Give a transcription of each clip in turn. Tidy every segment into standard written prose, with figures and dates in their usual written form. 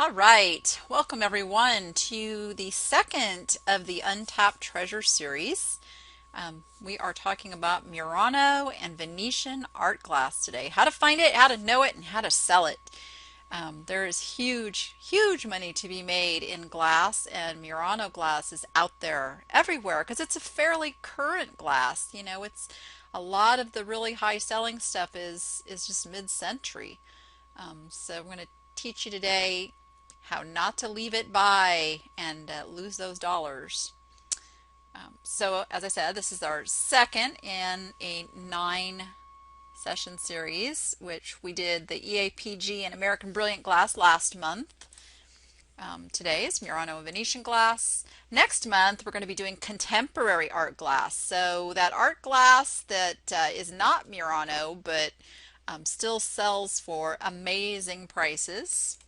All right, welcome everyone to the second of the Untapped Treasure series. We are talking about Murano and Venetian art glass today. How to find it, how to know it, and how to sell it. There is huge money to be made in glass, and Murano glass is out there everywhere because it's a fairly current glass. You know, it's a lot of the really high selling stuff is just mid-century. So I'm going to teach you today how not to leave it by and lose those dollars. So as I said, this is our second in a 9 session series, which we did the EAPG and American Brilliant Glass last month. Today is Murano and Venetian glass. Next month we're going to be doing contemporary art glass. So that art glass that is not Murano but still sells for amazing prices.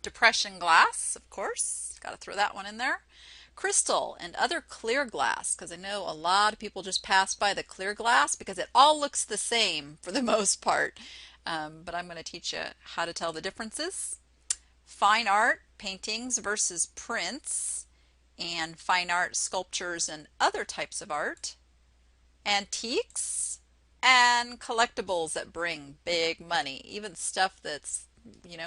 Depression glass, of course, got to throw that one in there. Crystal and other clear glass, because I know a lot of people just pass by the clear glass because it all looks the same for the most part. But I'm going to teach you how to tell the differences. Fine art, paintings versus prints, and fine art, sculptures, and other types of art. Antiques and collectibles that bring big money, even stuff that's,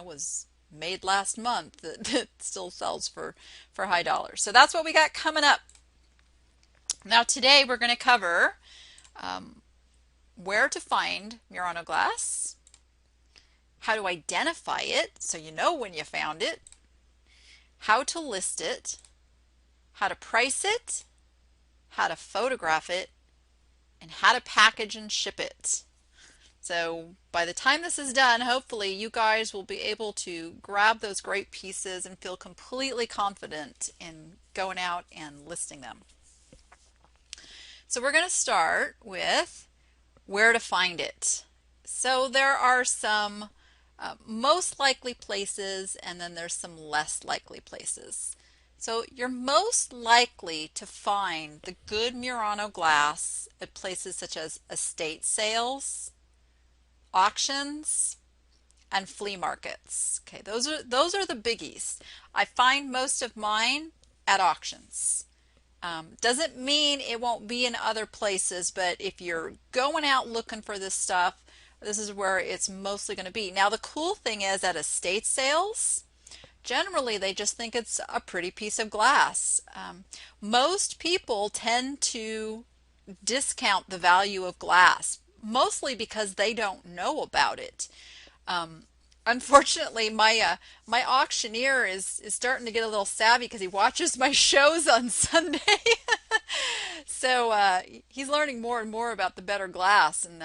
was made last month that still sells for high dollars. So that's what we got coming up. Now today we're going to cover where to find Murano glass, how to identify it so you know when you found it, how to list it, how to price it, how to photograph it, and how to package and ship it. So by the time this is done, hopefully you guys will be able to grab those great pieces and feel completely confident in going out and listing them. So we're going to start with where to find it. So there are some most likely places, and then there's some less likely places. So you're most likely to find the good Murano glass at places such as estate sales, auctions, and flea markets. Okay, those are the biggies. I find most of mine at auctions. Doesn't mean it won't be in other places, but if you're going out looking for this stuff, this is where it's mostly going to be. Now the cool thing is at estate sales, generally they just think it's a pretty piece of glass. Most people tend to discount the value of glass, mostly because they don't know about it. Unfortunately, my auctioneer is starting to get a little savvy because he watches my shows on Sunday. So he's learning more and more about the better glass, and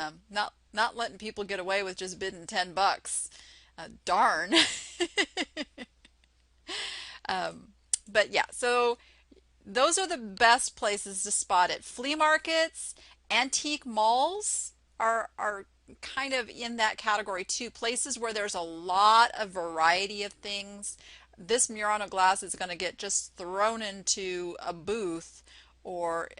not letting people get away with just bidding $10. Darn. But yeah, so those are the best places to spot it. Flea markets, antique malls are kind of in that category too. Places where there's a lot of variety of things. This Murano glass is going to get just thrown into a booth or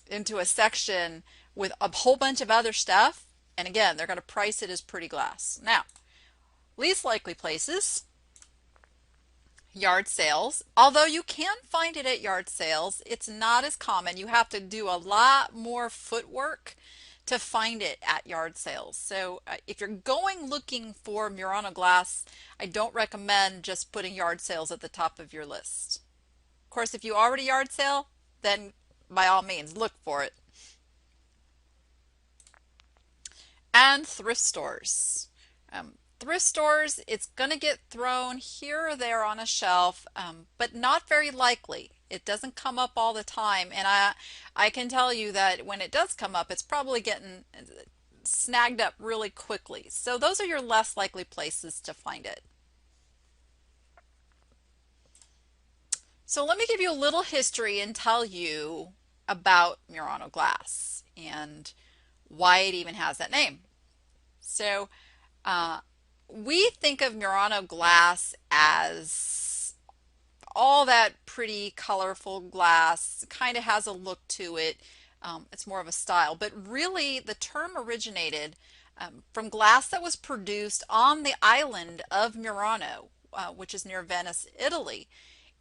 into a section with a whole bunch of other stuff. And again, they're going to price it as pretty glass. Now, least likely places, yard sales. Although you can find it at yard sales, it's not as common. You have to do a lot more footwork to find it at yard sales. So if you're going looking for Murano glass, I don't recommend just putting yard sales at the top of your list. Of course, if you already yard sale, then by all means look for it. And thrift stores. Thrift stores, it's going to get thrown here or there on a shelf, but not very likely. It doesn't come up all the time, and I can tell you that when it does come up, it's probably getting snagged up really quickly. So those are your less likely places to find it. So let me give you a little history and tell you about Murano glass and why it even has that name. So we think of Murano glass as all that pretty colorful glass, kind of has a look to it. It's more of a style, but really the term originated from glass that was produced on the island of Murano, which is near Venice, Italy.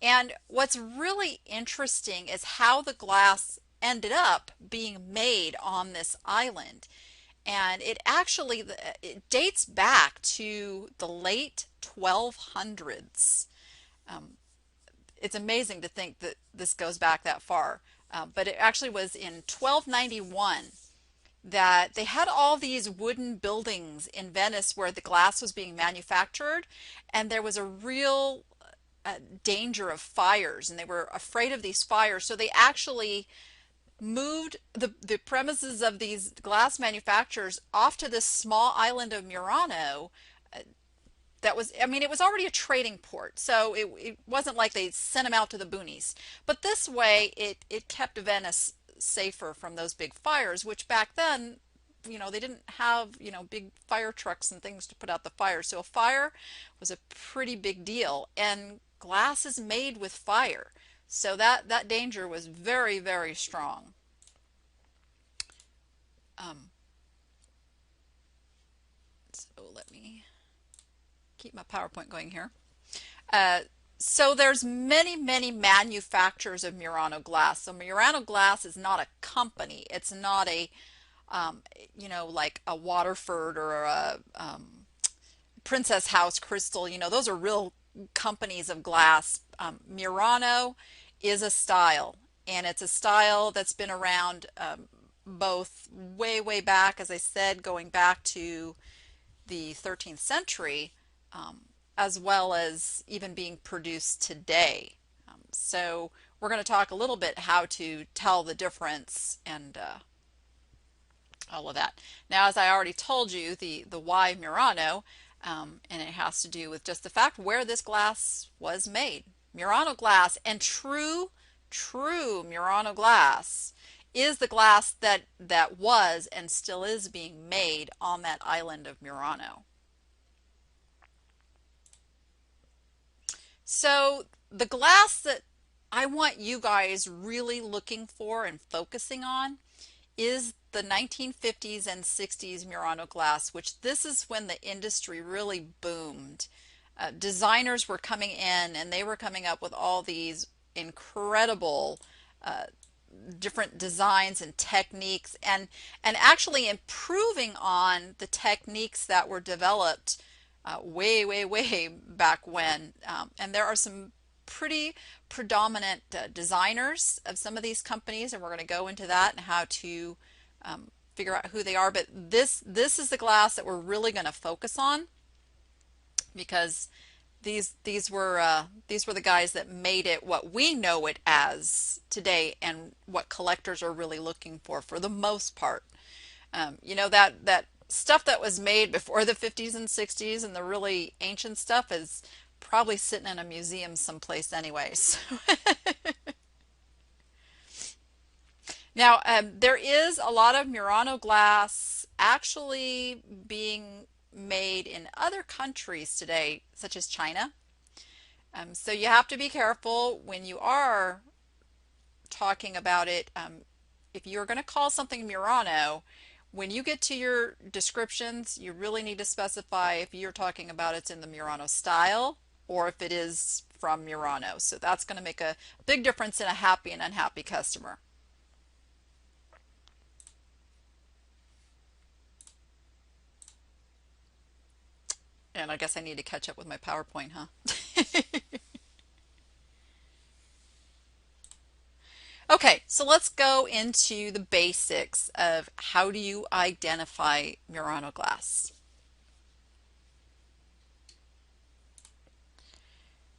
And what's really interesting is how the glass ended up being made on this island. And it dates back to the late 1200s. Um, it's amazing to think that this goes back that far. But it actually was in 1291 that they had all these wooden buildings in Venice where the glass was being manufactured, and there was a real danger of fires, and they were afraid of these fires. So they actually moved the premises of these glass manufacturers off to this small island of Murano. That was, I mean, it was already a trading port, so it wasn't like they sent them out to the boonies. But this way, it kept Venice safer from those big fires, which back then, they didn't have, big fire trucks and things to put out the fire. So a fire was a pretty big deal, and glass is made with fire. So that danger was very, very strong. So let me keep my PowerPoint going here. So there's many, many manufacturers of Murano glass. So Murano glass is not a company. It's not a, like a Waterford or a Princess House Crystal. Those are real companies of glass. Murano is a style, and it's a style that's been around both way, way back, as I said, going back to the 13th century, as well as even being produced today. So we're going to talk a little bit how to tell the difference and all of that. Now, as I already told you, the why Murano, and it has to do with just the fact where this glass was made. Murano glass, and true Murano glass, is the glass that was and still is being made on that island of Murano. So the glass that I want you guys really looking for and focusing on is the 1950s and 60s Murano glass, which this is when the industry really boomed. Designers were coming in, and they were coming up with all these incredible different designs and techniques, and actually improving on the techniques that were developed way, way, way back when. And there are some pretty predominant designers of some of these companies, and we're going to go into that and how to figure out who they are. But this is the glass that we're really going to focus on, because these were the guys that made it what we know it as today, and what collectors are really looking for the most part. That stuff that was made before the 50s and 60s, and the really ancient stuff, is probably sitting in a museum someplace anyways. Now, there is a lot of Murano glass actually being made in other countries today, such as China. So you have to be careful when you are talking about it. If you're going to call something Murano, when you get to your descriptions, you really need to specify if you're talking about it's in the Murano style or if it is from Murano. So that's going to make a big difference in a happy and unhappy customer. And I guess I need to catch up with my PowerPoint, huh? Okay, so let's go into the basics of how do you identify Murano glass.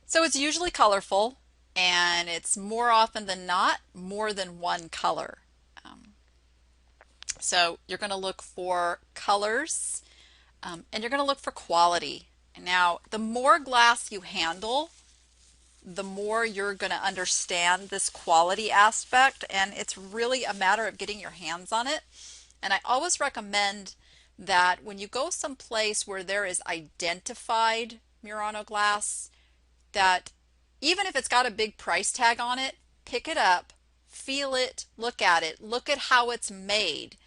So it's usually colorful, and it's more often than not more than one color. So you're going to look for colors, and you're going to look for quality. Now, the more glass you handle, the more you're going to understand this quality aspect, and it's really a matter of getting your hands on it. And I always recommend that when you go someplace where there is identified Murano glass, that even if it's got a big price tag on it, pick it up, feel it, look at how it's made.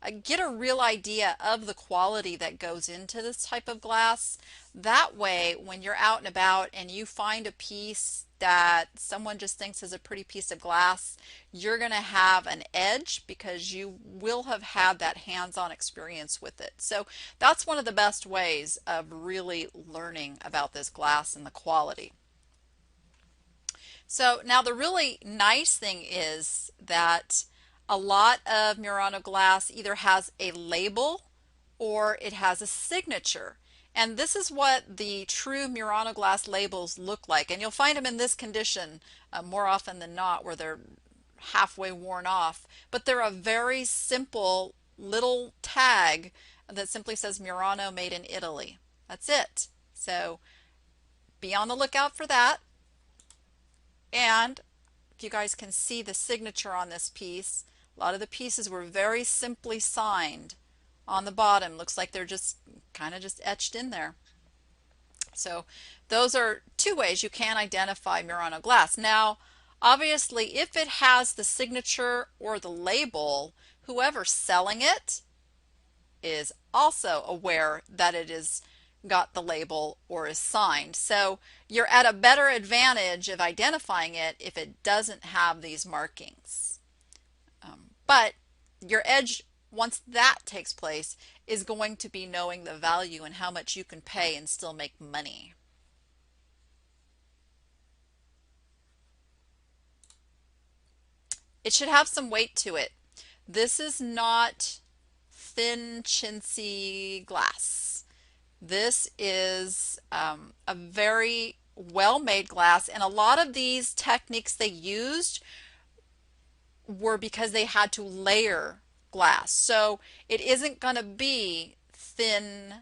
get a real idea of the quality that goes into this type of glass. That way, when you're out and about and you find a piece that someone just thinks is a pretty piece of glass, you're going to have an edge because you will have had that hands-on experience with it. So that's one of the best ways of really learning about this glass and the quality. So now the really nice thing is that a lot of Murano glass either has a label or it has a signature. And this is what the true Murano glass labels look like. And you'll find them in this condition more often than not, where they're halfway worn off. But they're a very simple little tag that simply says Murano made in Italy. That's it. So be on the lookout for that. And if you guys can see the signature on this piece, a lot of the pieces were very simply signed on the bottom. Looks like they're just kind of just etched in there. So those are two ways you can identify Murano glass. Now, obviously, if it has the signature or the label, whoever's selling it is also aware that it is got the label or is signed. So you're at a better advantage of identifying it if it doesn't have these markings. But your edge, once that takes place, is going to be knowing the value and how much you can pay and still make money. It should have some weight to it. This is not thin, chintzy glass. This is a very well-made glass, and a lot of these techniques they used were because they had to layer glass. So it isn't going to be thin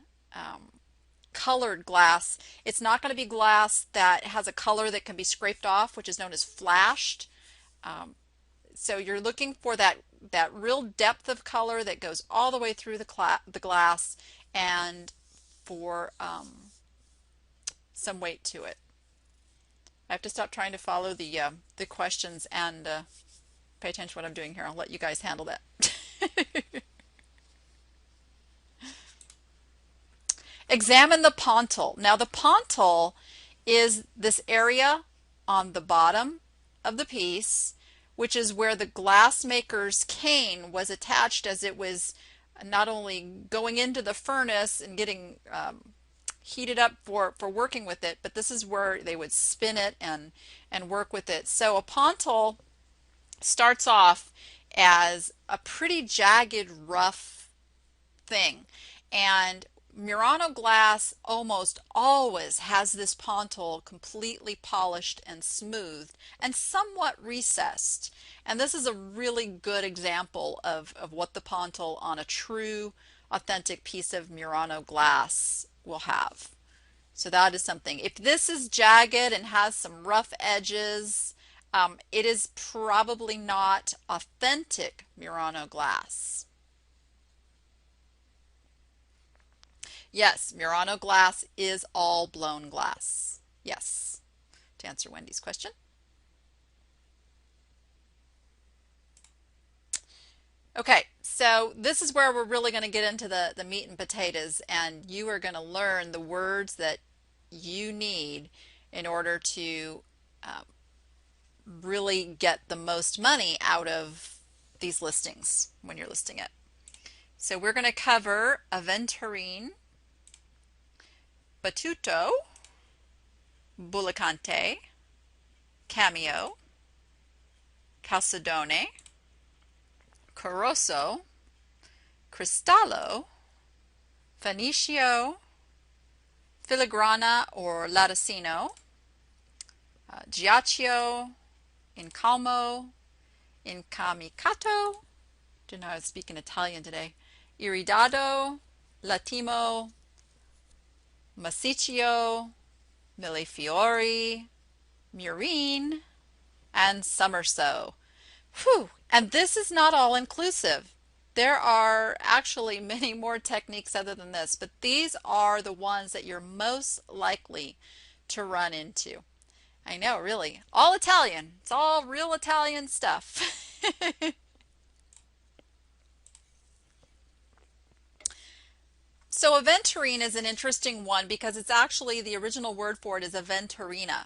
colored glass. It's not going to be glass that has a color that can be scraped off, which is known as flashed. So you're looking for that real depth of color that goes all the way through the glass, and for some weight to it. I have to stop trying to follow the questions and pay attention to what I'm doing here. I'll let you guys handle that. Examine the pontil. Now the pontil is this area on the bottom of the piece, which is where the glassmaker's cane was attached as it was not only going into the furnace and getting heated up for working with it, but this is where they would spin it and work with it. So a pontil starts off as a pretty jagged, rough thing, and Murano glass almost always has this pontil completely polished and smoothed and somewhat recessed. And this is a really good example of what the pontil on a true, authentic piece of Murano glass will have. So that is something. If this is jagged and has some rough edges, it is probably not authentic Murano glass. Yes, Murano glass is all blown glass. Yes, to answer Wendy's question. Okay, so this is where we're really going to get into the meat and potatoes, and you are going to learn the words that you need in order to really get the most money out of these listings when you're listing it. So we're going to cover Aventurine, Battuto, Bulicante, Cameo, Calzadone, Corroso, Cristallo, Fenicio, Filigrana or Latticino, Giaccio, Incalmo, Incamicato, didn't know I was speaking Italian today, Eerie Dot, Latimo, Massiccio, Millefiori, Murine, and Somerso. Whew! And this is not all inclusive. There are actually many more techniques other than this, but these are the ones that you're most likely to run into. I know, really. All Italian. It's all real Italian stuff. So aventurine is an interesting one because it's actually the original word for it is aventurina.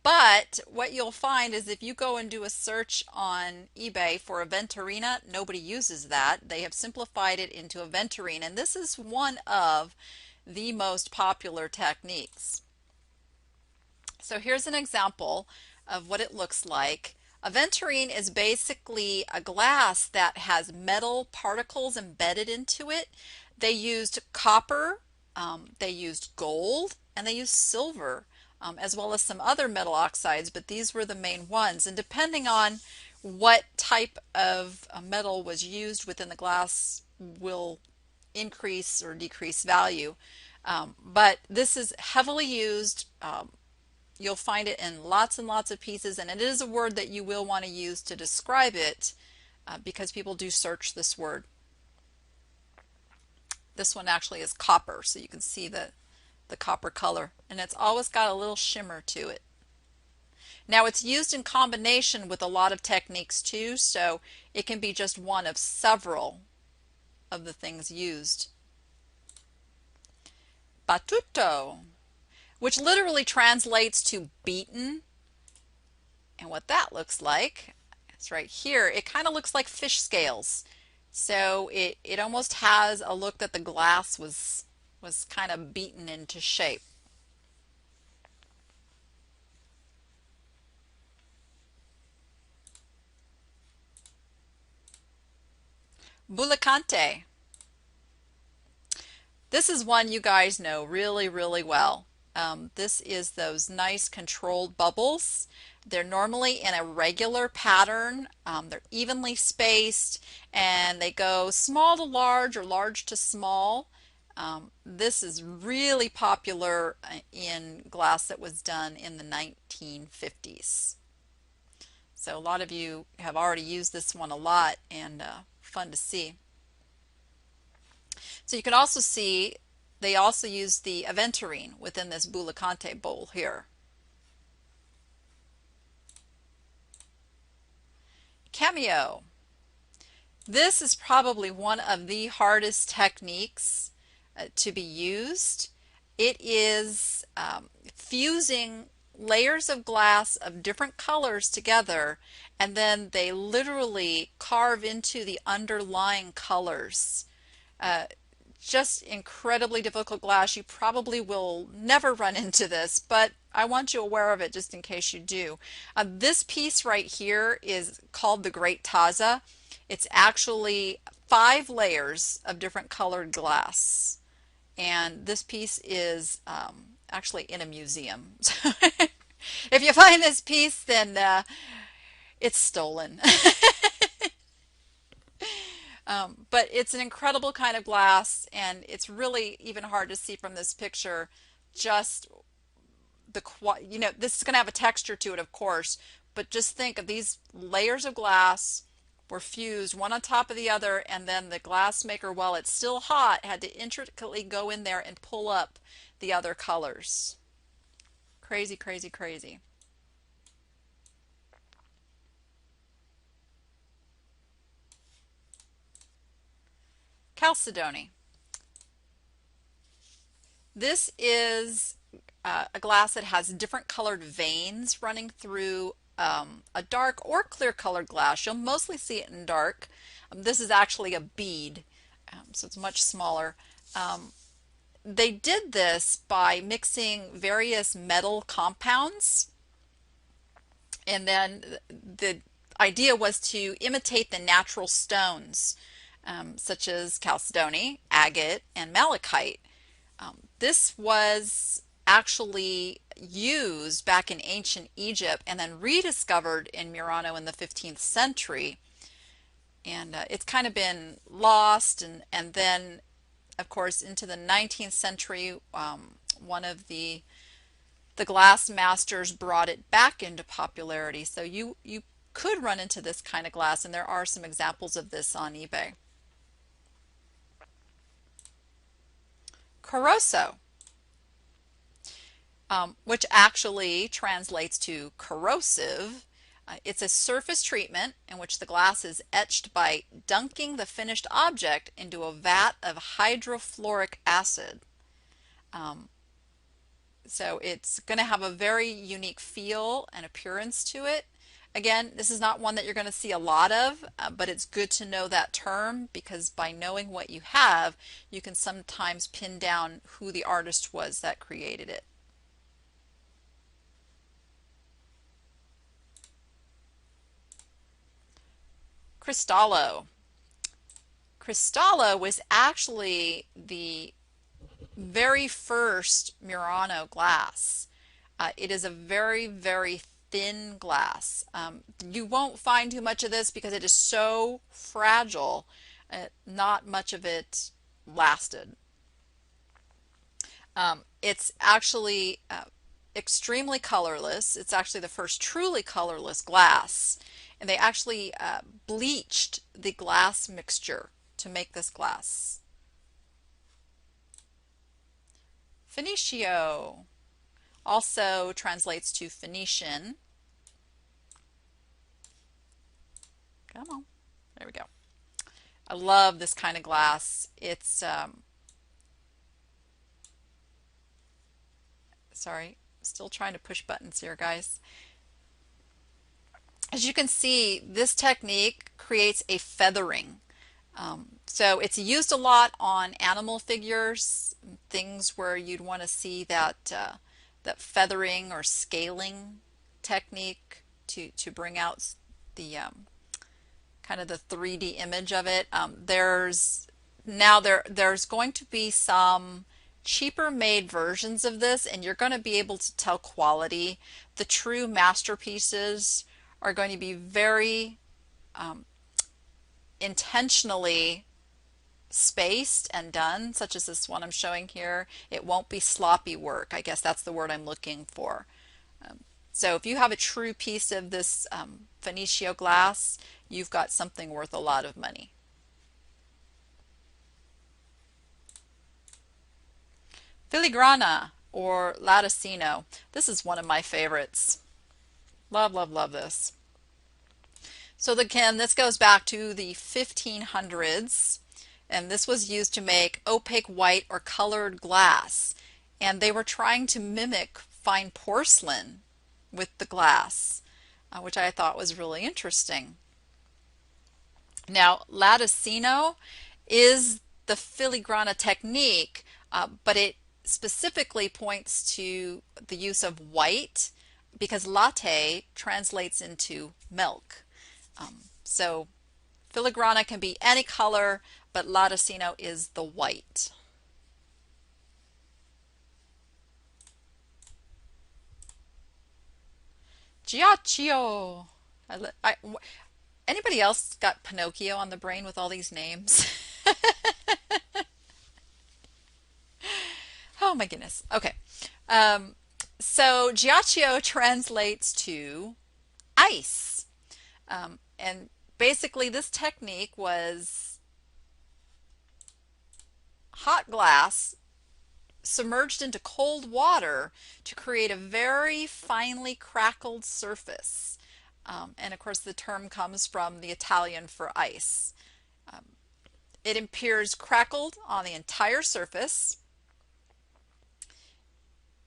But what you'll find is if you go and do a search on eBay for Aventurina, nobody uses that. They have simplified it into Aventurine, and this is one of the most popular techniques. So here's an example of what it looks like. Aventurine is basically a glass that has metal particles embedded into it. They used copper, they used gold, and they used silver, as well as some other metal oxides, but these were the main ones. And depending on what type of metal was used within the glass will increase or decrease value. But this is heavily used. You'll find it in lots and lots of pieces, and it is a word that you will want to use to describe it because people do search this word. This one actually is copper, so you can see the copper color, and it's always got a little shimmer to it. Now it's used in combination with a lot of techniques too, so it can be just one of several of the things used. Battuto, which literally translates to beaten. And what that looks like, it's right here, it kind of looks like fish scales. So it almost has a look that the glass was kind of beaten into shape. Bullicante. This is one you guys know really, really well. This is those nice controlled bubbles. They're normally in a regular pattern. They're evenly spaced and they go small to large or large to small. This is really popular in glass that was done in the 1950s. So a lot of you have already used this one a lot and fun to see. So you can also see they also use the Aventurine within this Bullicante bowl here. Cameo. This is probably one of the hardest techniques to be used. It is fusing layers of glass of different colors together, and then they literally carve into the underlying colors. Just incredibly difficult glass. You probably will never run into this, but I want you aware of it just in case you do. This piece right here is called the Great Taza. It's actually 5 layers of different colored glass. And this piece is actually in a museum. If you find this piece, then it's stolen. But it's an incredible kind of glass, and it's really even hard to see from this picture just this is going to have a texture to it, of course, but just think of these layers of glass were fused one on top of the other, and then the glass maker, while it's still hot, had to intricately go in there and pull up the other colors. Crazy, crazy, crazy. Chalcedony. This is a glass that has different colored veins running through a dark or clear colored glass. You'll mostly see it in dark. This is actually a bead, so it's much smaller. They did this by mixing various metal compounds, and then the idea was to imitate the natural stones, such as chalcedony, agate, and malachite. This was actually used back in ancient Egypt and then rediscovered in Murano in the 15th century. And it's kind of been lost, and then, of course, into the 19th century, one of the glass masters brought it back into popularity. So you could run into this kind of glass, and there are some examples of this on eBay. Corroso, which actually translates to corrosive. It's a surface treatment in which the glass is etched by dunking the finished object into a vat of hydrofluoric acid. Um, so it's going to have a very unique feel and appearance to it. Again, this is not one that you're going to see a lot of, but it's good to know that term because by knowing what you have, you can sometimes pin down who the artist was that created it. Cristallo. Cristallo was actually the very first Murano glass. It is a very, very thin glass. You won't find too much of this because it is so fragile. Not much of it lasted. It's actually extremely colorless. It's actually the first truly colorless glass. And they actually bleached the glass mixture to make this glass. Phoenicio also translates to Phoenician. Come on. There we go. I love this kind of glass. It's, sorry, still trying to push buttons here, guys. As you can see, this technique creates a feathering. So it's used a lot on animal figures, things where you'd want to see that that feathering or scaling technique to bring out the kind of the 3D image of it. There's going to be some cheaper made versions of this, and you're going to be able to tell quality. The true masterpieces are going to be very intentionally spaced and done, such as this one I'm showing here. It won't be sloppy work. I guess that's the word I'm looking for. So if you have a true piece of this Phoenicio glass, you've got something worth a lot of money. Filigrana or latticino. This is one of my favorites. Love, love, love this. So again, this goes back to the 1500s, and this was used to make opaque white or colored glass. And they were trying to mimic fine porcelain with the glass, which I thought was really interesting. Now, latticino is the filigrana technique, but it specifically points to the use of white because latte translates into milk. So filigrana can be any color, but latticino is the white. Giacchio. Anybody else got Pinocchio on the brain with all these names? Oh my goodness. Okay. So Giacchio translates to ice. And basically this technique was hot glass submerged into cold water to create a very finely crackled surface. And of course the term comes from the Italian for ice. It appears crackled on the entire surface,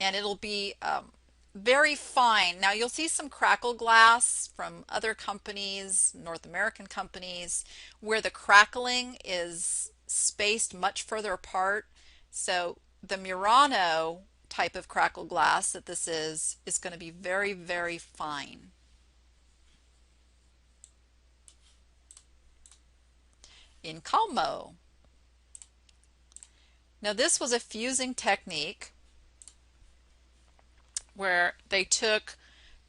and it'll be very fine. Now you'll see some crackle glass from other companies, North American companies, where the crackling is spaced much further apart. So the Murano type of crackle glass that this is going to be very, very fine. Incalmo. Now this was a fusing technique where they took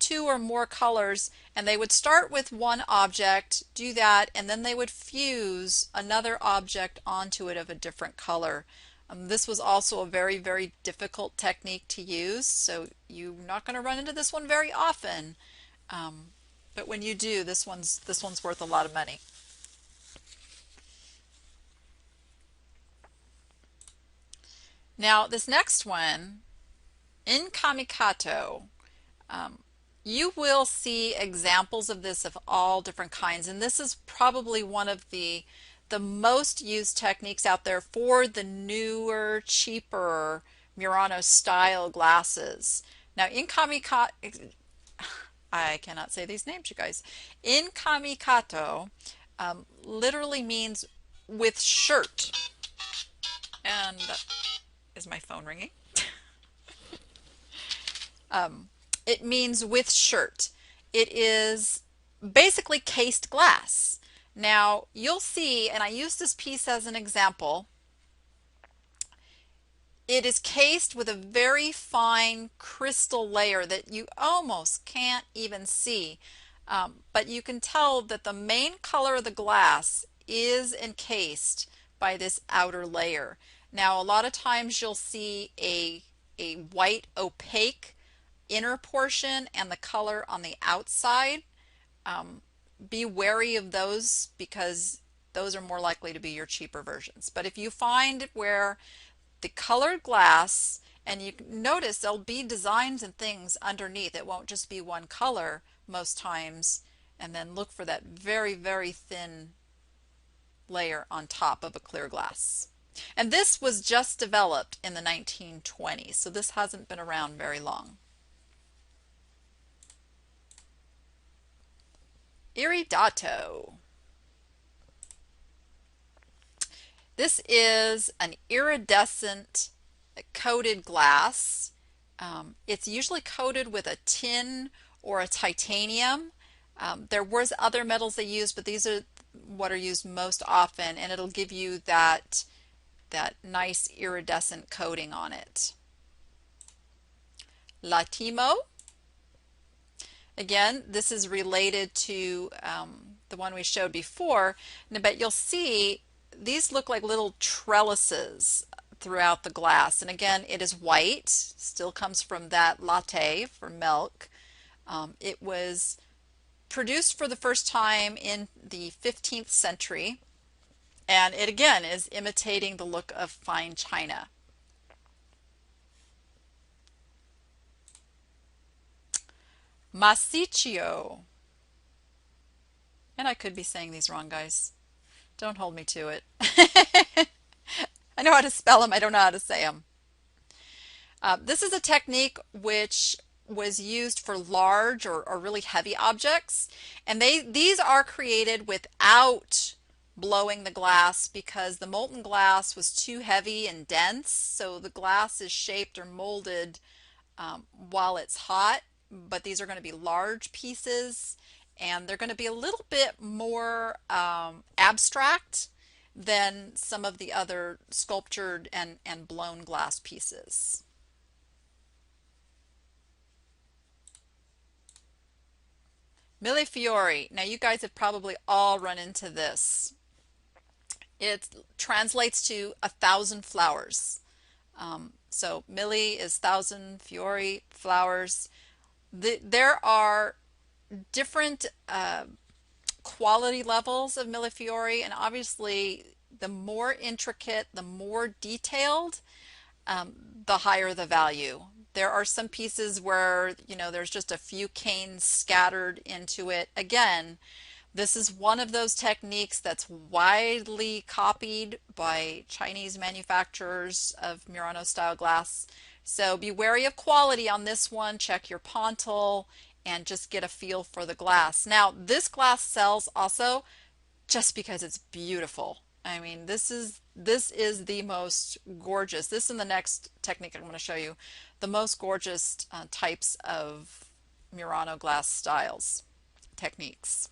two or more colors and they would start with one object, do that, and then they would fuse another object onto it of a different color. This was also a very, very difficult technique to use, so you're not going to run into this one very often. But when you do, this one's worth a lot of money. Now this next one, incamicato. You will see examples of this of all different kinds, and this is probably one of the most used techniques out there for the newer, cheaper Murano style glasses. Now, in Kamikaze, I cannot say these names, you guys. In Kamikato literally means with shirt. And is my phone ringing? It means with shirt. It is basically cased glass. Now, you'll see, and I use this piece as an example, it is cased with a very fine crystal layer that you almost can't even see. But you can tell that the main color of the glass is encased by this outer layer. Now, a lot of times you'll see a white opaque inner portion and the color on the outside. Be wary of those because those are more likely to be your cheaper versions. But if you find where the colored glass, and you notice there'll be designs and things underneath, it won't just be one color most times, and then look for that very, very thin layer on top of a clear glass. And this was just developed in the 1920s, so this hasn't been around very long. Eerie Dot. This is an iridescent coated glass. It's usually coated with a tin or a titanium. There was other metals they used, but these are what are used most often, and it'll give you that nice iridescent coating on it. Latimo. Again, this is related to the one we showed before, but you'll see these look like little trellises throughout the glass. And again, it is white, still comes from that latte for milk. It was produced for the first time in the 15th century, and it again is imitating the look of fine china. Massiccio. And I could be saying these wrong, guys. Don't hold me to it. I know how to spell them, I don't know how to say them. This is a technique which was used for large or really heavy objects, and these are created without blowing the glass because the molten glass was too heavy and dense, so the glass is shaped or molded while it's hot, but these are going to be large pieces and they're going to be a little bit more abstract than some of the other sculptured and blown glass pieces. Millefiori. Now you guys have probably all run into this. It translates to 1,000 flowers. So milli is 1,000, fiori, flowers. There are different quality levels of Millefiori, and obviously the more intricate, the more detailed, the higher the value. There are some pieces where, there's just a few canes scattered into it. Again, this is one of those techniques that's widely copied by Chinese manufacturers of Murano style glass. So be wary of quality on this one. Check your pontil and just get a feel for the glass. Now, this glass sells also just because it's beautiful. I mean, this is the most gorgeous. This and the next technique I'm going to show you, the most gorgeous types of Murano glass styles, techniques.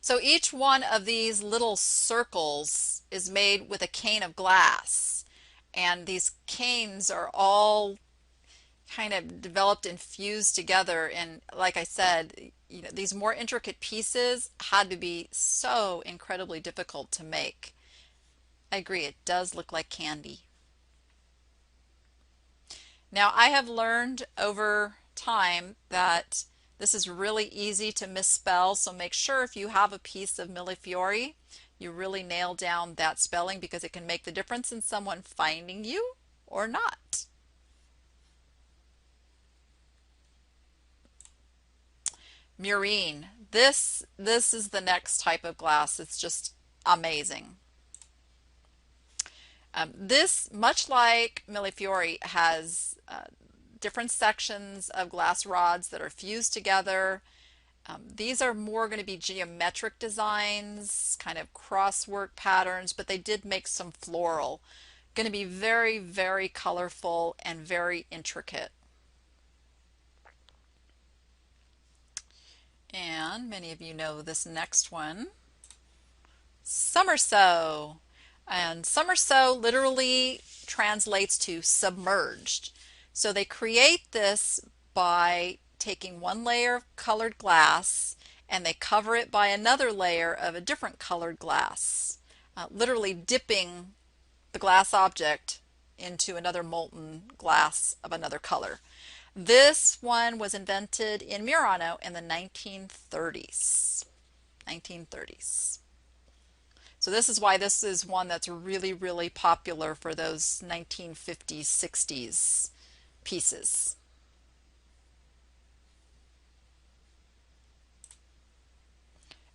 So each one of these little circles is made with a cane of glass, and these canes are all kind of developed and fused together, and like I said, these more intricate pieces had to be so incredibly difficult to make. I agree, it does look like candy. Now, I have learned over time that this is really easy to misspell, so make sure if you have a piece of Millefiori, you really nail down that spelling because it can make the difference in someone finding you or not. Murine. This is the next type of glass. It's just amazing. This, much like Millefiori, has different sections of glass rods that are fused together. These are more going to be geometric designs, kind of crosswork patterns, but they did make some floral. Going to be very, very colorful and very intricate. And many of you know this next one, summer sew. And summer sew literally translates to submerged. So they create this by taking one layer of colored glass and they cover it by another layer of a different colored glass, literally dipping the glass object into another molten glass of another color. This one was invented in Murano in the 1930s. 1930s. So this is why this is one that's really, really popular for those 1950s, 60s pieces.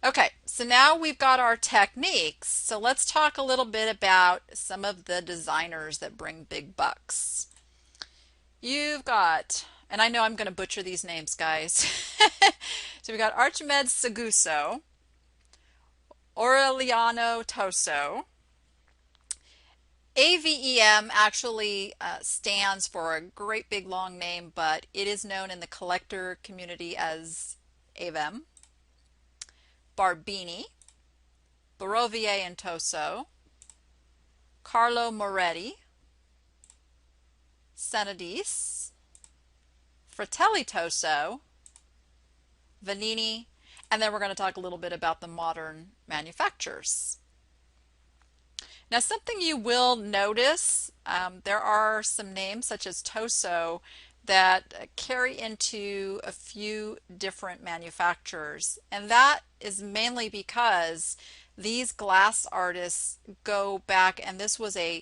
Okay, so now we've got our techniques. So let's talk a little bit about some of the designers that bring big bucks. You've got, and I know I'm going to butcher these names, guys. So we've got Archimede Seguso, Aureliano Toso. AVEM actually stands for a great big long name, but it is known in the collector community as AVEM. Barbini, Barovier and Toso, Carlo Moretti, Senadis, Fratelli Toso, Vanini, and then we're going to talk a little bit about the modern manufacturers. Now, something you will notice, there are some names such as Toso that carry into a few different manufacturers, and that is mainly because these glass artists go back, and this was a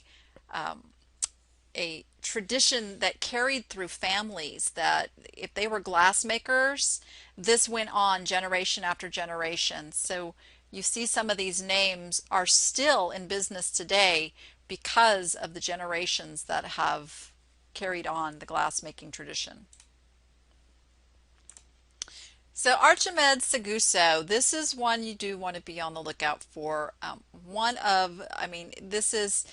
tradition that carried through families, that if they were glass makers, this went on generation after generation. So you see some of these names are still in business today because of the generations that have carried on the glass making tradition. So Archimede Seguso, this is one you do want to be on the lookout for. This is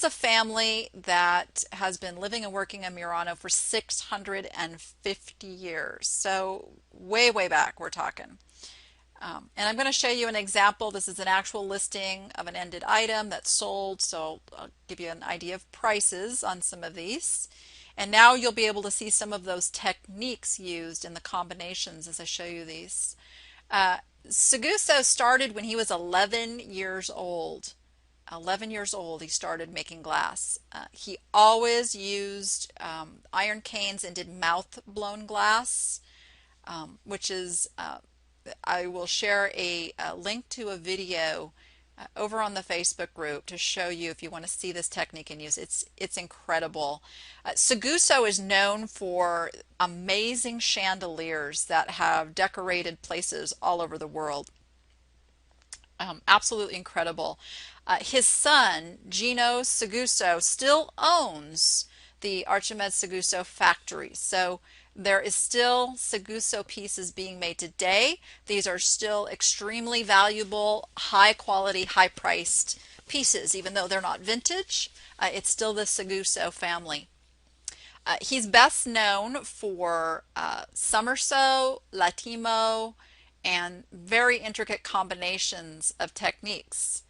a family that has been living and working in Murano for 650 years. So way, way back we're talking. And I'm going to show you an example. This is an actual listing of an ended item that's sold, so I'll give you an idea of prices on some of these. And now you'll be able to see some of those techniques used in the combinations as I show you these. Seguso started when he was 11 years old. 11 years old he started making glass. He always used iron canes and did mouth blown glass, which is I will share a link to a video over on the Facebook group to show you if you want to see this technique in use. It's incredible. Seguso is known for amazing chandeliers that have decorated places all over the world. Absolutely incredible. His son, Gino Seguso, still owns the Archimede Seguso factory. So there is still Seguso pieces being made today. These are still extremely valuable, high quality, high priced pieces. Even though they're not vintage, it's still the Seguso family. He's best known for summer sew, latimo, and very intricate combinations of techniques.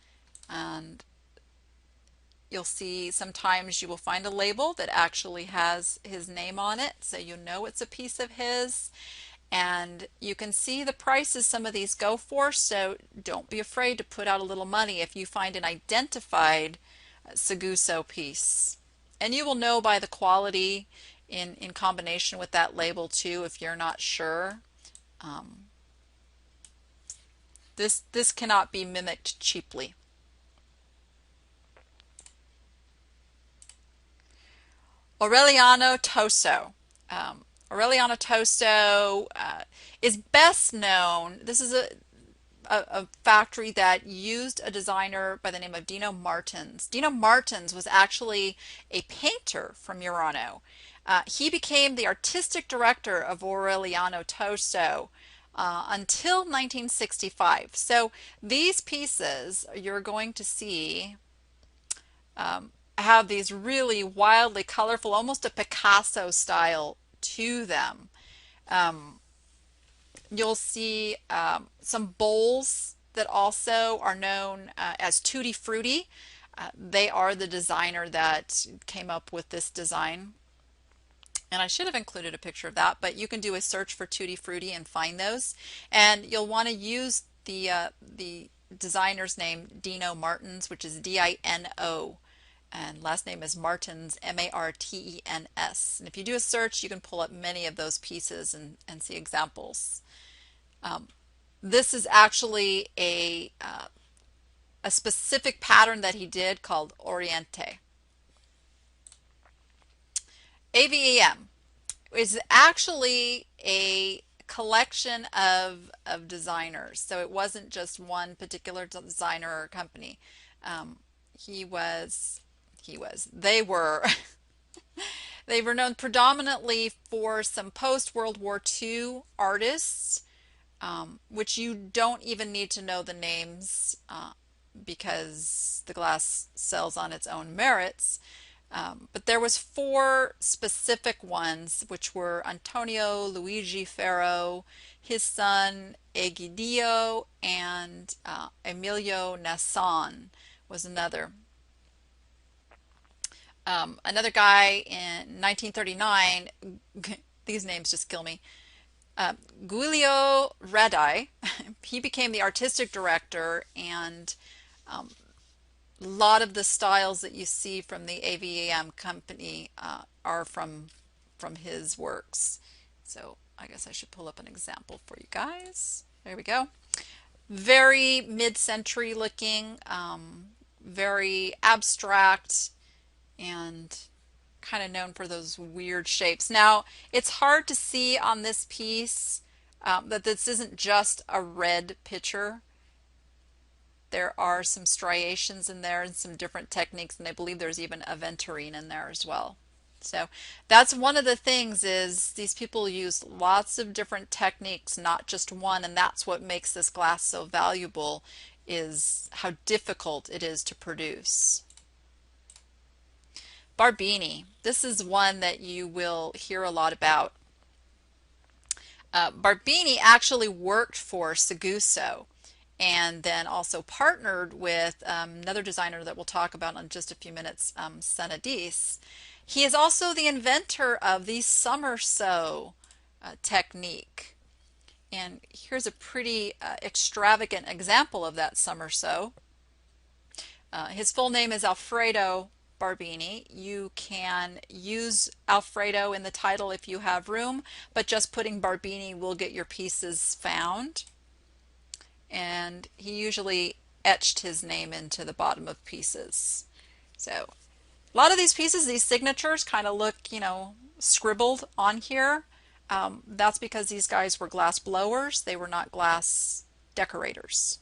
And you'll see sometimes you will find a label that actually has his name on it, so you know it's a piece of his. And you can see the prices some of these go for, so don't be afraid to put out a little money if you find an identified Seguso piece. And you will know by the quality in combination with that label too if you're not sure. This cannot be mimicked cheaply. Aureliano Toso. Aureliano Tosto is best known. This is a factory that used a designer by the name of Dino Martins. Dino Martins was actually a painter from Murano. He became the artistic director of Aureliano Tosto until 1965. So these pieces you're going to see have these really wildly colorful, almost a Picasso style to them. Um, you'll see some bowls that also are known as Tutti Frutti. They are the designer that came up with this design. And I should have included a picture of that, but you can do a search for Tutti Frutti and find those. And you'll want to use the designer's name, Dino Martins, which is Dino, and last name is Martins, Martens. And if you do a search, you can pull up many of those pieces and see examples. This is actually a specific pattern that he did called Oriente. AVEM is actually a collection of designers. So it wasn't just one particular designer or company. He was, they were, they were known predominantly for some post-World War II artists, which you don't even need to know the names because the glass sells on its own merits. But there was four specific ones, which were Antonio Luigi Ferro, his son Egidio, and Emilio Nasson was another. Another guy in 1939, these names just kill me, Giulio Radai, he became the artistic director, and a lot of the styles that you see from the AVEM company are from his works. So I guess I should pull up an example for you guys. There we go. Very mid-century looking, very abstract, and kind of known for those weird shapes. Now, it's hard to see on this piece that this isn't just a red picture. There are some striations in there and some different techniques, and I believe there's even Aventurine in there as well. So that's one of the things, is these people use lots of different techniques, not just one, and that's what makes this glass so valuable, is how difficult it is to produce. Barbini. This is one that you will hear a lot about. Barbini actually worked for Seguso, and then also partnered with another designer that we'll talk about in just a few minutes, Senadis. He is also the inventor of the summer sew technique. And here's a pretty extravagant example of that summer sew. His full name is Alfredo Barbini. You can use Alfredo in the title if you have room, but just putting Barbini will get your pieces found. And he usually etched his name into the bottom of pieces. So a lot of these pieces, these signatures kind of look, you know, scribbled on here. That's because these guys were glass blowers. They were not glass decorators.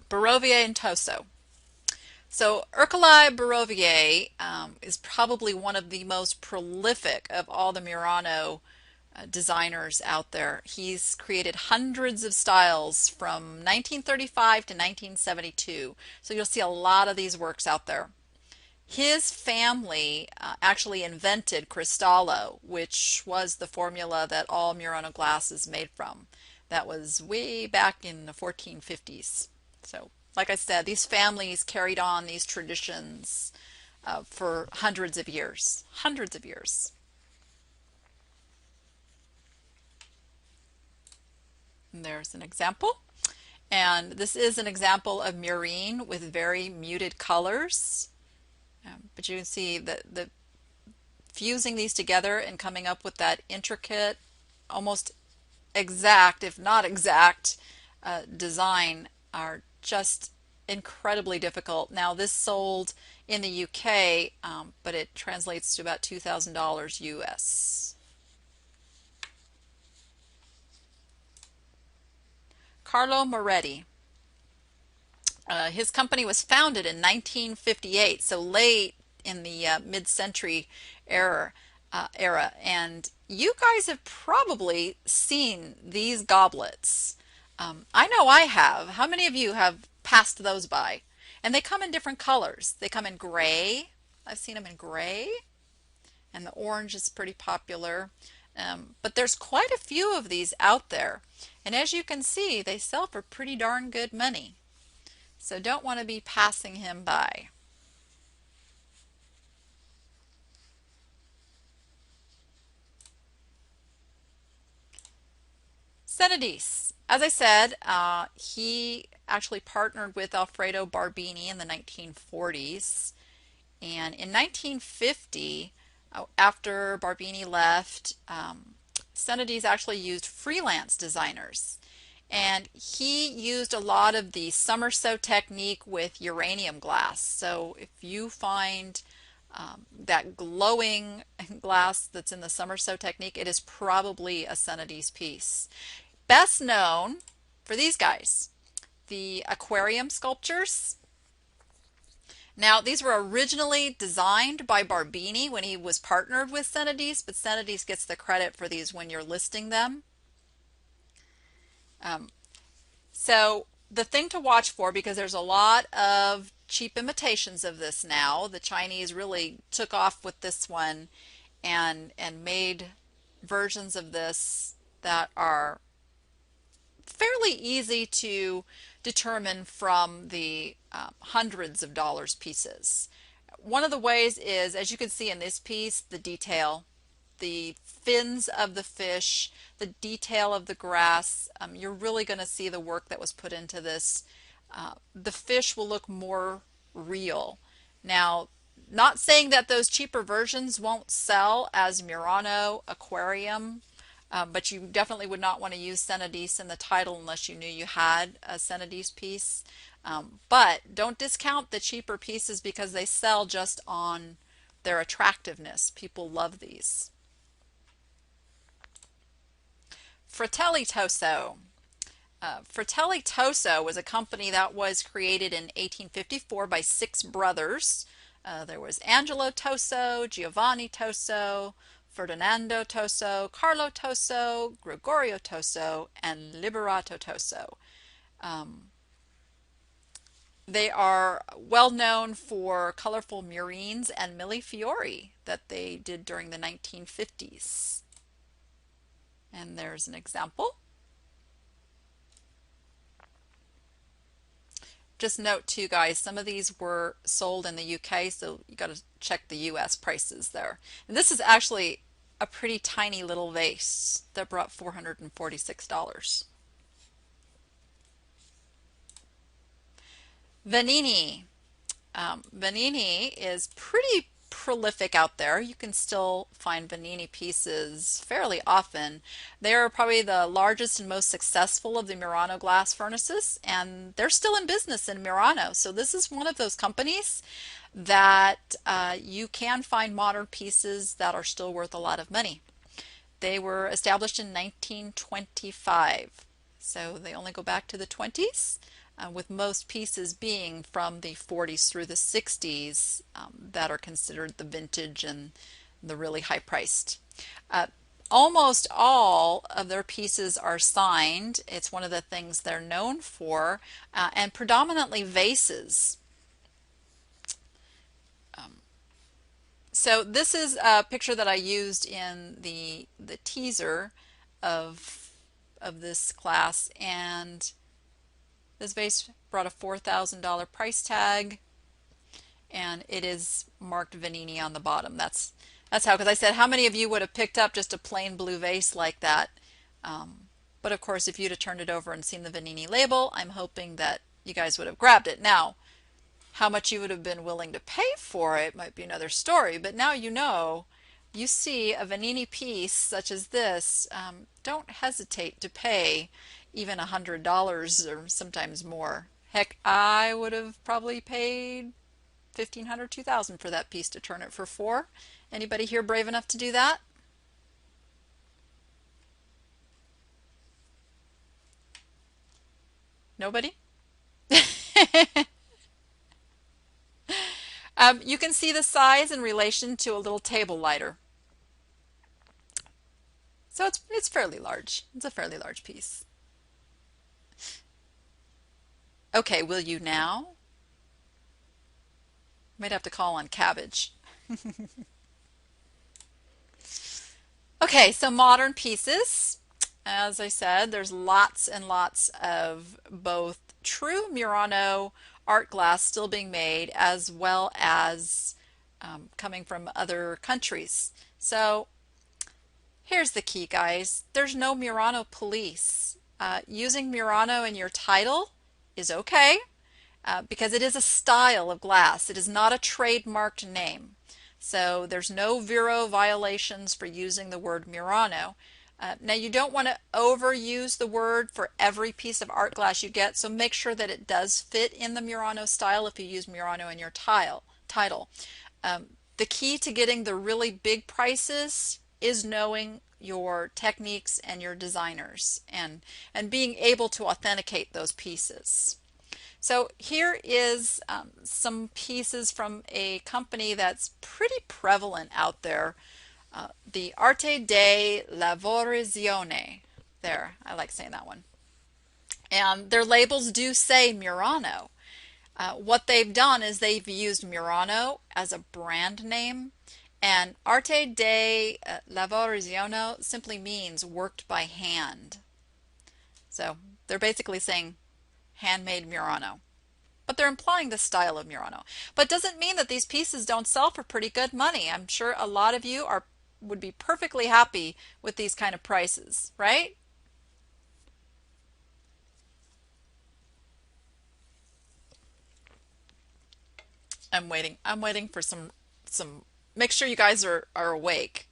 Barovier and Toso. So Ercole Barovier is probably one of the most prolific of all the Murano designers out there. He's created hundreds of styles from 1935 to 1972. So you'll see a lot of these works out there. His family actually invented Cristallo, which was the formula that all Murano glass is made from. That was way back in the 1450s. So, like I said, these families carried on these traditions for hundreds of years. Hundreds of years. And there's an example. And this is an example of murine with very muted colors. But you can see that the fusing these together and coming up with that intricate, almost exact, if not exact, design are just incredibly difficult. Now, this sold in the UK, but it translates to about $2,000 US. Carlo Moretti. His company was founded in 1958, so late in the mid-century era. And you guys have probably seen these goblets. I know I have. How many of you have passed those by? And they come in different colors. They come in gray. I've seen them in gray, and the orange is pretty popular. But there's quite a few of these out there. And as you can see, they sell for pretty darn good money. So don't want to be passing him by. Senadis. As I said, he actually partnered with Alfredo Barbini in the 1940s. And in 1950, after Barbini left, Senadis actually used freelance designers. And he used a lot of the summer sew technique with uranium glass. So if you find that glowing glass that's in the summer sew technique, it is probably a Senadis piece. Best known for these guys, the aquarium sculptures. Now, these were originally designed by Barbini when he was partnered with Senadis, but Senadis gets the credit for these when you're listing them. So the thing to watch for, because there's a lot of cheap imitations of this now, the Chinese really took off with this one and made versions of this that are fairly easy to determine from the hundreds of dollars pieces. One of the ways is, as you can see in this piece, the detail, the fins of the fish, the detail of the grass. You're really going to see the work that was put into this. The fish will look more real. Now, not saying that those cheaper versions won't sell as Murano aquarium, but you definitely would not want to use Senadis in the title unless you knew you had a Senadis piece. But don't discount the cheaper pieces because they sell just on their attractiveness. People love these. Fratelli Toso. Fratelli Toso was a company that was created in 1854 by six brothers. There was Angelo Toso, Giovanni Toso, Ferdinando Toso, Carlo Toso, Gregorio Toso, and Liberato Toso. They are well known for colorful murines and Millefiori that they did during the 1950s. And there's an example. Just note too, guys, some of these were sold in the UK, so you got to check the US prices there. And this is actually a pretty tiny little vase that brought $446. Vanini. Vanini is pretty prolific out there. You can still find Vanini pieces fairly often. They're probably the largest and most successful of the Murano glass furnaces, and they're still in business in Murano. So this is one of those companies that you can find modern pieces that are still worth a lot of money. They were established in 1925, so they only go back to the 20s. With most pieces being from the 40s through the 60s that are considered the vintage and the really high priced. Almost all of their pieces are signed. It's one of the things they're known for, and predominantly vases. So this is a picture that I used in the teaser of this class, and this vase brought a $4,000 price tag, and it is marked Vanini on the bottom. That's how, because I said, how many of you would have picked up just a plain blue vase like that? But of course, if you'd have turned it over and seen the Vanini label, I'm hoping that you guys would have grabbed it. Now, how much you would have been willing to pay for it might be another story, but now you know. You see a Vanini piece such as this, don't hesitate to pay even $100 or sometimes more. Heck, I would have probably paid 1,500, 2,000 for that piece to turn it for four. Anybody here brave enough to do that? Nobody? You can see the size in relation to a little table lighter. So it's fairly large. It's a fairly large piece. Okay, will you now? Might have to call on cabbage. Okay, so modern pieces. As I said, there's lots and lots of both true Murano art glass still being made as well as coming from other countries. So here's the key, guys. There's no Murano police. Using Murano in your title is okay because it is a style of glass. It is not a trademarked name. So there's no Vero violations for using the word Murano. Now you don't want to overuse the word for every piece of art glass you get, so make sure that it does fit in the Murano style if you use Murano in your title. The key to getting the really big prices is knowing your techniques and your designers and being able to authenticate those pieces. So here is some pieces from a company that's pretty prevalent out there, the Arte de Lavorazione. There, I like saying that one. And their labels do say Murano. What they've done is they've used Murano as a brand name, and Arte de Lavorazione simply means worked by hand. So they're basically saying handmade Murano. But they're implying the style of Murano. But it doesn't mean that these pieces don't sell for pretty good money. I'm sure a lot of you would be perfectly happy with these kind of prices, right? I'm waiting. I'm waiting for some make sure you guys are awake.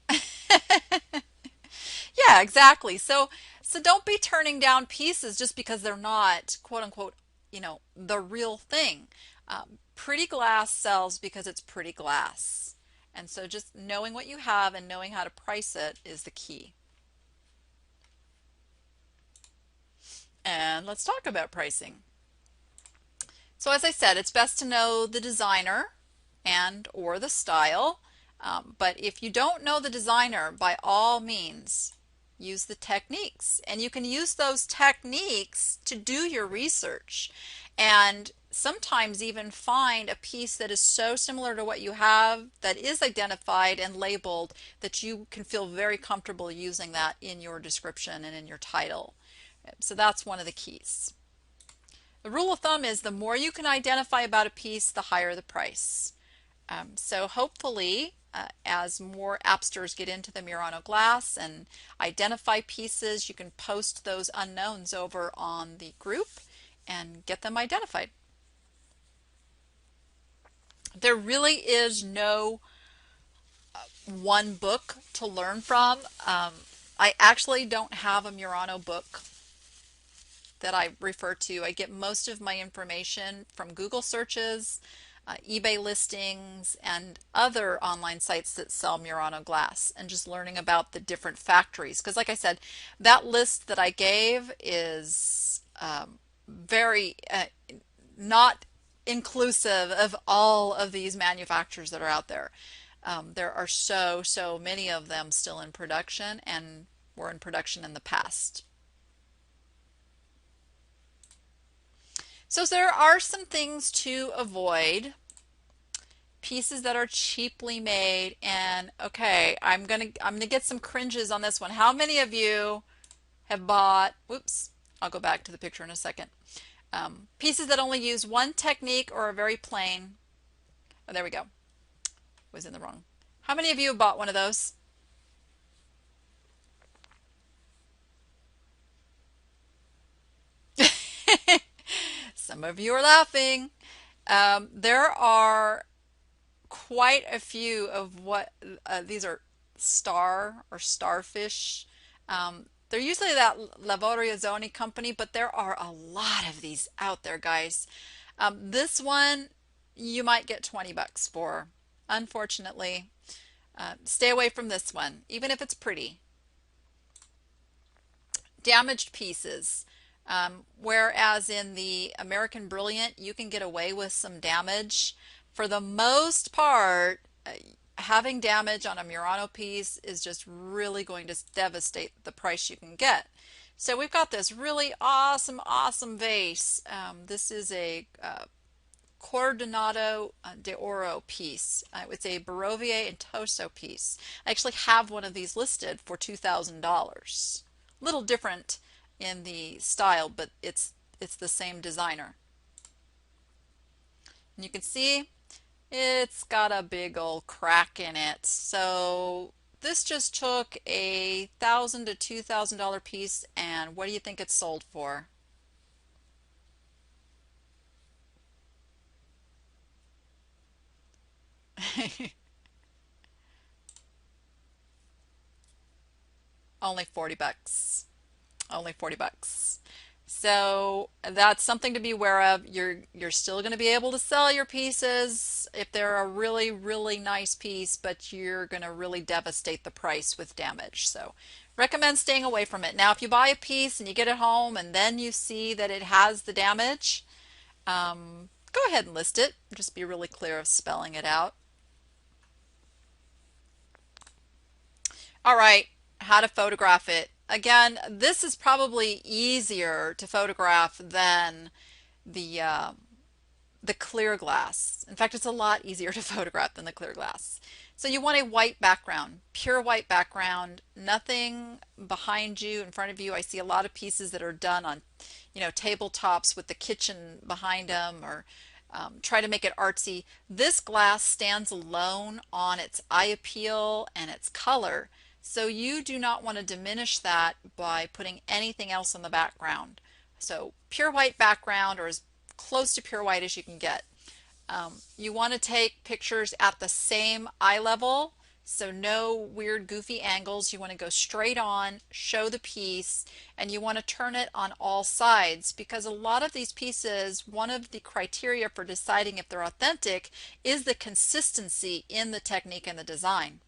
Yeah, exactly. So don't be turning down pieces just because they're not quote unquote, the real thing. Pretty glass sells because it's pretty glass. And so just knowing what you have and knowing how to price it is the key. And let's talk about pricing. So as I said, it's best to know the designer and or the style. But if you don't know the designer, by all means, use the techniques. And you can use those techniques to do your research and sometimes even find a piece that is so similar to what you have that is identified and labeled that you can feel very comfortable using that in your description and in your title. So that's one of the keys. The rule of thumb is the more you can identify about a piece, the higher the price. So hopefully, as more appsters get into the Murano glass and identify pieces, you can post those unknowns over on the group and get them identified. There really is no one book to learn from. I actually don't have a Murano book that I refer to. I get most of my information from Google searches, eBay listings, and other online sites that sell Murano glass, and just learning about the different factories. Because like I said, that list that I gave is very not inclusive of all of these manufacturers that are out there. There are so many of them still in production and were in production in the past. So there are some things to avoid. Pieces that are cheaply made, and okay, I'm gonna get some cringes on this one. How many of you have bought, whoops, I'll go back to the picture in a second. Pieces that only use one technique or are very plain. Oh, there we go. Was in the wrong. How many of you have bought one of those? Some of you are laughing. There are quite a few of what these are star or starfish. They're usually that Lavorazioni company, but there are a lot of these out there, guys. This one you might get 20 bucks for. Unfortunately, stay away from this one, even if it's pretty. Damaged pieces. Whereas in the American Brilliant, you can get away with some damage. For the most part, having damage on a Murano piece is just really going to devastate the price you can get. So we've got this really awesome vase. This is a Coordinato de Oro piece. It's a Barovier and Toso piece. I actually have one of these listed for $2,000. A little different in the style, but it's the same designer. And you can see it's got a big old crack in it. So this just took a $1,000 to $2,000 piece, and what do you think it's sold for? Only 40 bucks. Only 40 bucks. So that's something to be aware of. You're still going to be able to sell your pieces if they're a really nice piece, but you're going to really devastate the price with damage. So recommend staying away from it. Now, if you buy a piece and you get it home and then you see that it has the damage, go ahead and list it. Just be really clear of spelling it out. All right, how to photograph it. Again, this is probably easier to photograph than the uh, the clear glass. In fact, it's a lot easier to photograph than the clear glass. So you want a white background, pure white background, nothing behind you, in front of you. I see a lot of pieces that are done on, tabletops with the kitchen behind them, or try to make it artsy. This glass stands alone on its eye appeal and its color. So you do not want to diminish that by putting anything else in the background. So pure white background, or as close to pure white as you can get. You want to take pictures at the same eye level, so no weird goofy angles. You want to go straight on, show the piece, and you want to turn it on all sides, because a lot of these pieces, one of the criteria for deciding if they're authentic is the consistency in the technique and the design.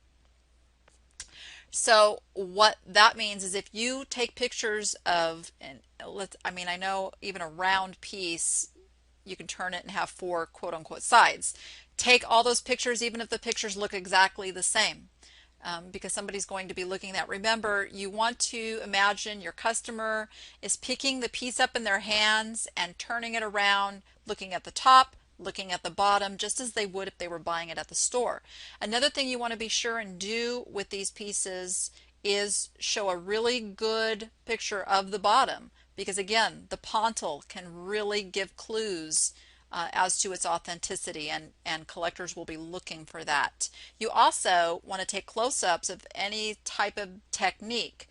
So what that means is if you take pictures of, and I know even a round piece, you can turn it and have four quote unquote sides. Take all those pictures, even if the pictures look exactly the same, because somebody's going to be looking at that. Remember, you want to imagine your customer is picking the piece up in their hands and turning it around, looking at the top, looking at the bottom, just as they would if they were buying it at the store. Another thing you want to be sure and do with these pieces is show a really good picture of the bottom, because again, the pontil can really give clues as to its authenticity, and collectors will be looking for that. You also want to take close-ups of any type of technique,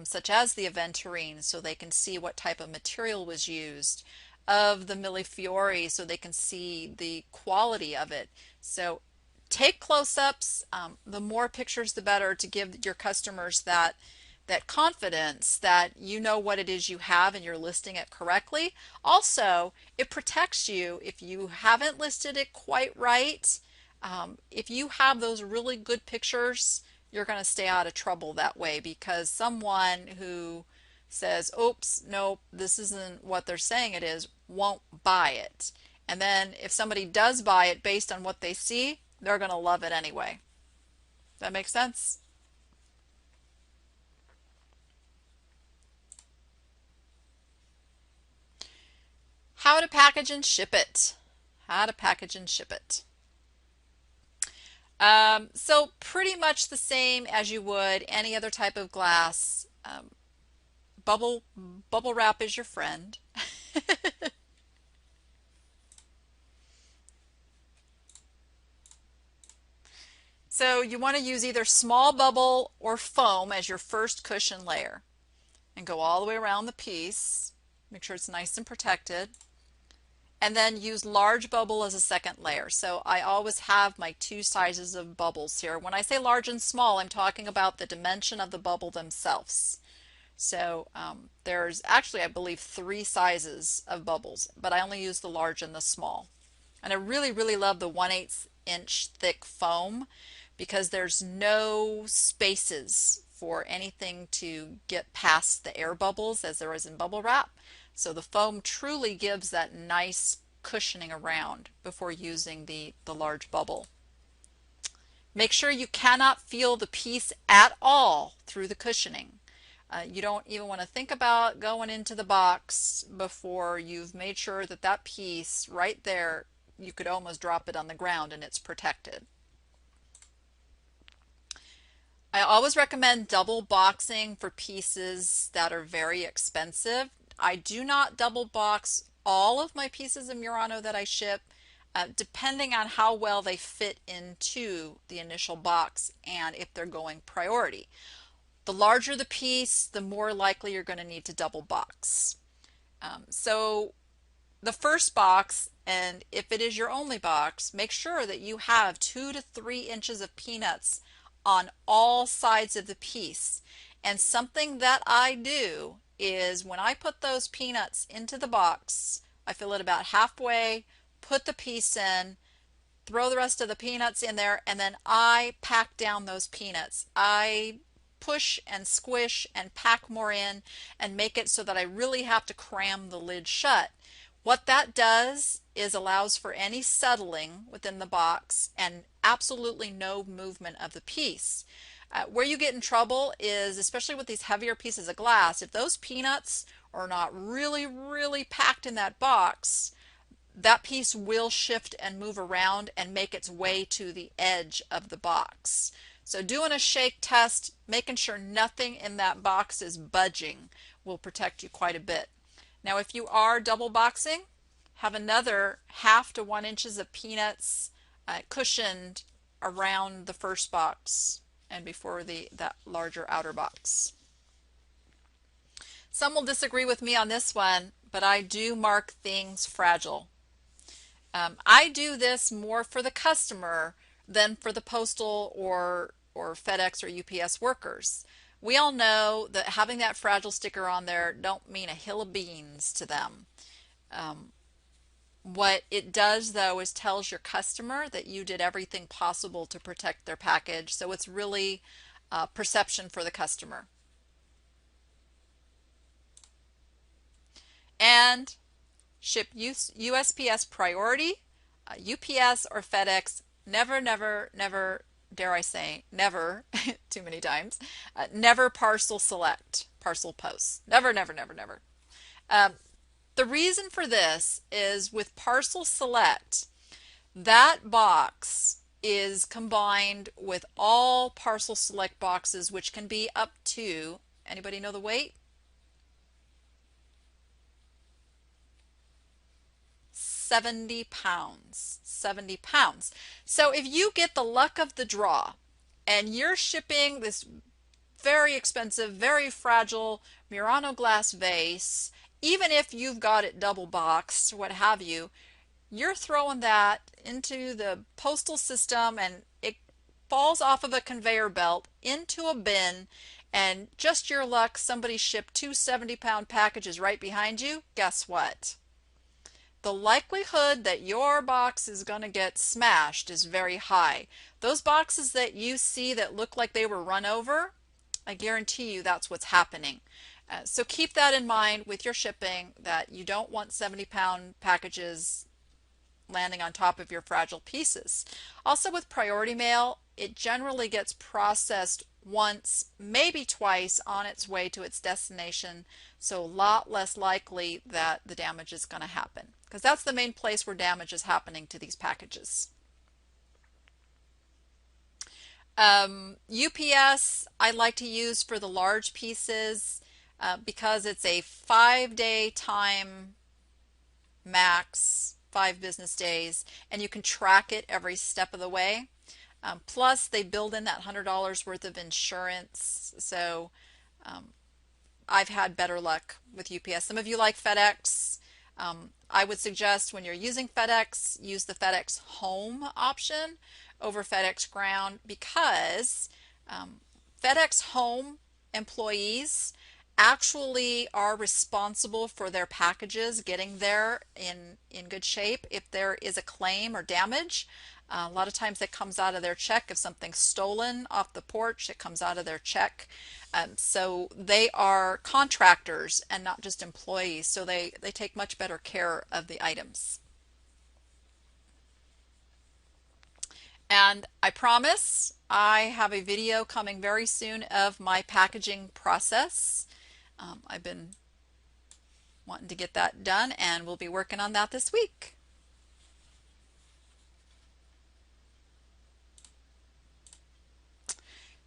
such as the Aventurine, so they can see what type of material was used, of the Millefiori, so they can see the quality of it. So take close-ups. The more pictures the better, to give your customers that confidence that you know what it is you have and you're listing it correctly. Also, it protects you if you haven't listed it quite right. If you have those really good pictures, you're going to stay out of trouble that way, because someone who says, oops, nope, this isn't what they're saying it is, won't buy it. And then if somebody does buy it based on what they see, they're going to love it anyway. That makes sense? How to package and ship it. How to package and ship it. So pretty much the same as you would any other type of glass. Bubble wrap is your friend. So you want to use either small bubble or foam as your first cushion layer, and go all the way around the piece. Make sure it's nice and protected. And then use large bubble as a second layer. So I always have my two sizes of bubbles here. When I say large and small, I'm talking about the dimension of the bubble themselves. So there's actually, I believe, three sizes of bubbles, but I only use the large and the small. And I really, really love the 1/8 inch thick foam because there's no spaces for anything to get past the air bubbles as there is in bubble wrap. So the foam truly gives that nice cushioning around before using the large bubble. Make sure you cannot feel the piece at all through the cushioning. You don't even want to think about going into the box before you've made sure that that piece right there, you could almost drop it on the ground and it's protected. I always recommend double boxing for pieces that are very expensive. I do not double box all of my pieces of Murano that I ship, depending on how well they fit into the initial box and if they're going priority. The larger the piece, the more likely you're going to need to double box. So the first box, and if it is your only box, make sure that you have 2 to 3 inches of peanuts on all sides of the piece. And something that I do is when I put those peanuts into the box, I fill it about halfway, put the piece in, throw the rest of the peanuts in there, and then I pack down those peanuts. I push and squish and pack more in and make it so that I really have to cram the lid shut. What that does is allows for any settling within the box and absolutely no movement of the piece. Where you get in trouble is, especially with these heavier pieces of glass, if those peanuts are not really, really packed in that box, that piece will shift and move around and make its way to the edge of the box. So doing a shake test, making sure nothing in that box is budging, will protect you quite a bit. Now if you are double boxing, have another 1/2 to 1 inches of peanuts cushioned around the first box and before that larger outer box. Some will disagree with me on this one, but I do mark things fragile. I do this more for the customer than for the postal or FedEx or UPS workers. We all know that having that fragile sticker on there don't mean a hill of beans to them. What it does though is tells your customer that you did everything possible to protect their package, so it's really perception for the customer. And ship USPS priority, UPS or FedEx, never, never, never, dare I say, never, too many times, never parcel select, parcel post. Never, never, never, never. The reason for this is with parcel select, that box is combined with all parcel select boxes, which can be up to, anybody know the weight? 70 pounds. 70 pounds. So if you get the luck of the draw and you're shipping this very expensive, very fragile Murano glass vase, even if you've got it double boxed, what have you, you're throwing that into the postal system and it falls off of a conveyor belt into a bin, and just your luck, somebody shipped 2 70-pound packages right behind you. Guess what? The likelihood that your box is going to get smashed is very high. Those boxes that you see that look like they were run over, I guarantee you that's what's happening. So keep that in mind with your shipping, that you don't want 70-pound packages landing on top of your fragile pieces. Also with priority mail, it generally gets processed once, maybe twice on its way to its destination, so a lot less likely that the damage is going to happen, because that's the main place where damage is happening to these packages. UPS I like to use for the large pieces because it's a 5-day time max, 5 business days, and you can track it every step of the way. Plus they build in that $100 worth of insurance, so I've had better luck with UPS. Some of you like FedEx. I would suggest when you're using FedEx, use the FedEx Home option over FedEx Ground, because FedEx Home employees actually are responsible for their packages getting there in good shape. If there is a claim or damage, a lot of times it comes out of their check. If something's stolen off the porch, it comes out of their check. So they are contractors and not just employees, so they take much better care of the items. And I promise I have a video coming very soon of my packaging process. I've been wanting to get that done, and we'll be working on that this week.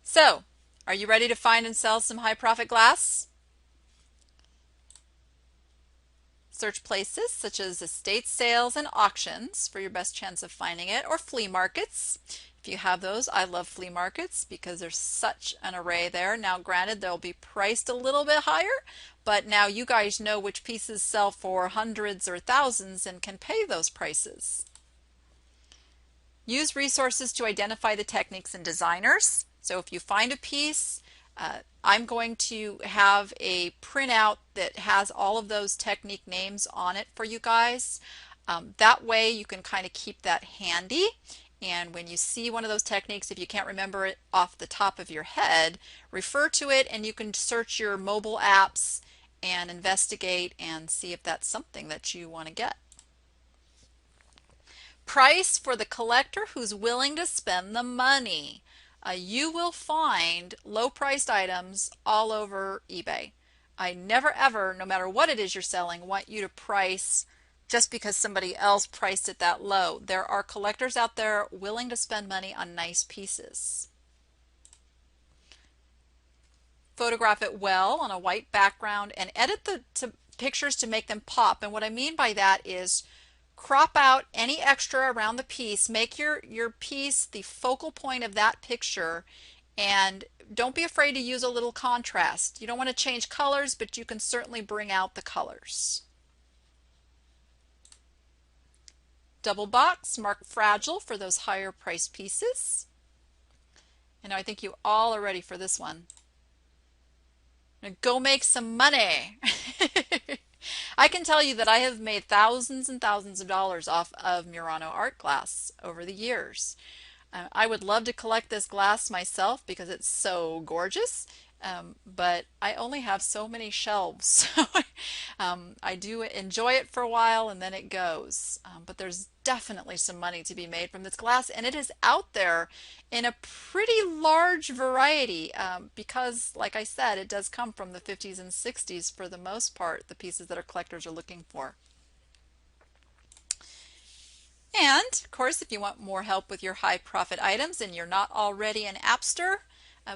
So, are you ready to find and sell some high profit glass? Search places such as estate sales and auctions for your best chance of finding it, or flea markets. If you have those, I love flea markets because there's such an array there. Now, granted, they'll be priced a little bit higher, but now you guys know which pieces sell for hundreds or thousands and can pay those prices. Use resources to identify the techniques and designers. So if you find a piece, I'm going to have a printout that has all of those technique names on it for you guys. That way you can kind of keep that handy. And when you see one of those techniques, if you can't remember it off the top of your head, refer to it and you can search your mobile apps and investigate and see if that's something that you want to get. Price for the collector who's willing to spend the money. You will find low-priced items all over eBay. I never ever, no matter what it is you're selling, want you to price just because somebody else priced it that low. There are collectors out there willing to spend money on nice pieces. Photograph it well on a white background and edit the pictures to make them pop. And what I mean by that is crop out any extra around the piece. Make your piece the focal point of that picture, and don't be afraid to use a little contrast. You don't want to change colors, but you can certainly bring out the colors. Double box, mark fragile for those higher priced pieces. And I think you all are ready for this one. Now go make some money. I can tell you that I have made thousands and thousands of dollars off of Murano art glass over the years. I would love to collect this glass myself because it's so gorgeous, but I only have so many shelves. So I do enjoy it for a while and then it goes. But there's definitely some money to be made from this glass, and it is out there in a pretty large variety because, like I said, it does come from the 50s and 60s for the most part, the pieces that our collectors are looking for. And of course, if you want more help with your high profit items and you're not already an Appster,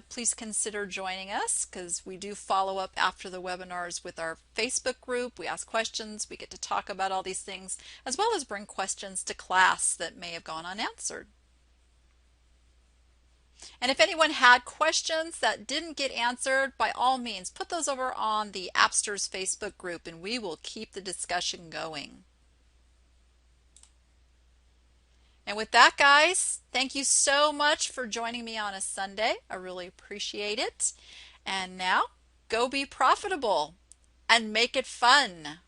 please consider joining us, because we do follow up after the webinars with our Facebook group. We ask questions, we get to talk about all these things, as well as bring questions to class that may have gone unanswered. And if anyone had questions that didn't get answered, by all means, put those over on the Appsters Facebook group and we will keep the discussion going. And with that, guys, thank you so much for joining me on a Sunday. I really appreciate it. And now, go be profitable and make it fun.